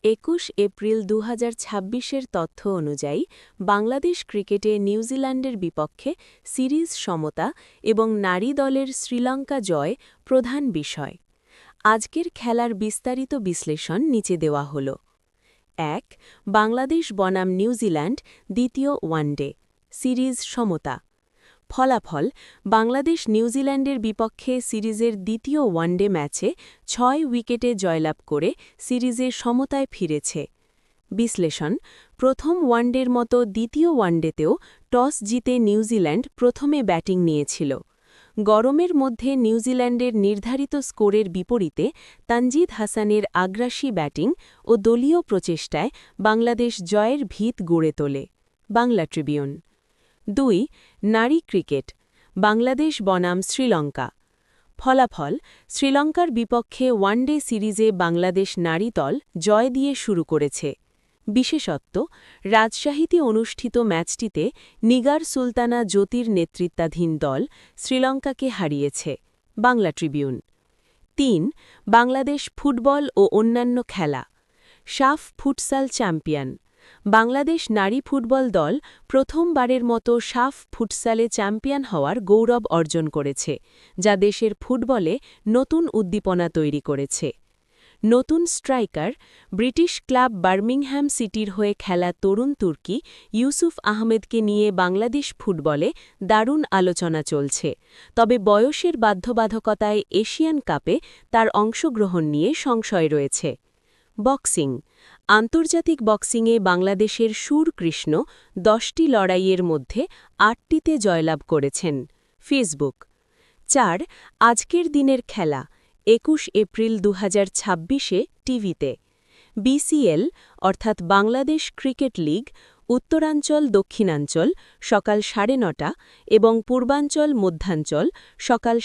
২১ April ২০২৬-এর তথ্য অনুযায়ী বাংলাদেশ ক্রিকেটে নিউজিল্যান্ডের বিপক্ষে সিরিজ সমতা এবং নারী দলের শ্রীলঙ্কা জয় প্রধান বিষয়। আজকের খেলার বিস্তারিত বিশ্লেষণ নিচে দেওয়া হল। ১. বাংলাদেশ বনাম নিউজিল্যান্ড দ্বিতীয় ওয়ানডে সিরিজ সমতা। ফলাফল: বাংলাদেশ নিউজিল্যান্ডের বিপক্ষে সিরিজের দ্বিতীয় ওয়ানডে ম্যাচে ৬ উইকেটে জয়লাভ করে সিরিজে সমতায় ফিরেছে। বিশ্লেষণ: প্রথম ওয়ানডের মতো দ্বিতীয় ওয়ানডেতেও টস জিতে নিউজিল্যান্ড প্রথমে ব্যাটিং নিয়েছিল। গরমের মধ্যে নিউজিল্যান্ডের নির্ধারিত স্কোরের বিপরীতে তানজিদ হাসানের আগ্রাসী ব্যাটিং ও দলীয় প্রচেষ্টায় বাংলাদেশ জয়ের ভিত গড়ে তোলে। বাংলা ট্রিবিউন। ২. নারী ক্রিকেট বাংলাদেশ বনাম শ্রীলঙ্কা। ফলাফল: শ্রীলঙ্কার বিপক্ষে ওয়ানডে সিরিজে বাংলাদেশ নারী দল জয় দিয়ে শুরু করেছে। বিশেষত্ব: রাজশাহীতে অনুষ্ঠিত ম্যাচটিতে নিগার সুলতানা জ্যোতির নেতৃত্বাধীন দল শ্রীলঙ্কাকে হারিয়েছে। বাংলা ট্রিবিউন। ৩. বাংলাদেশ ফুটবল ও অন্যান্য খেলা। সাফ ফুটসাল চ্যাম্পিয়ন বাংলাদেশ নারী ফুটবল দল প্রথমবারের মতো সাফ ফুটসালে চ্যাম্পিয়ন হওয়ার গৌরব অর্জন করেছে, যা দেশের ফুটবলে নতুন উদ্দীপনা তৈরি করেছে। নতুন স্ট্রাইকার ব্রিটিশ ক্লাব বার্মিংহ্যাম সিটির হয়ে খেলা তরুণ তুর্কি ইউসুফ আহমেদকে নিয়ে বাংলাদেশ ফুটবলে দারুণ আলোচনা চলছে, তবে বয়সের বাধ্যবাধকতায় এশিয়ান কাপে তার অংশগ্রহণ নিয়ে সংশয় রয়েছে। বক্সিং আন্তর্জাতিক বক্সিংয়ে বাংলাদেশের সুরকৃষ্ণ ১০টি লড়াইয়ের মধ্যে ৮টিতে জয়লাভ করেছেন। ফেসবুক। ৪. আজকের দিনের খেলা ২১ এপ্রিল ২০২৬-এ টিভিতে বিসিএল অর্থাৎ বাংলাদেশ ক্রিকেট লিগ উত্তরাঞ্চল দক্ষিণাঞ্চল সকাল ৯:৩০ এবং পূর্বাঞ্চল মধ্যাঞ্চল সকাল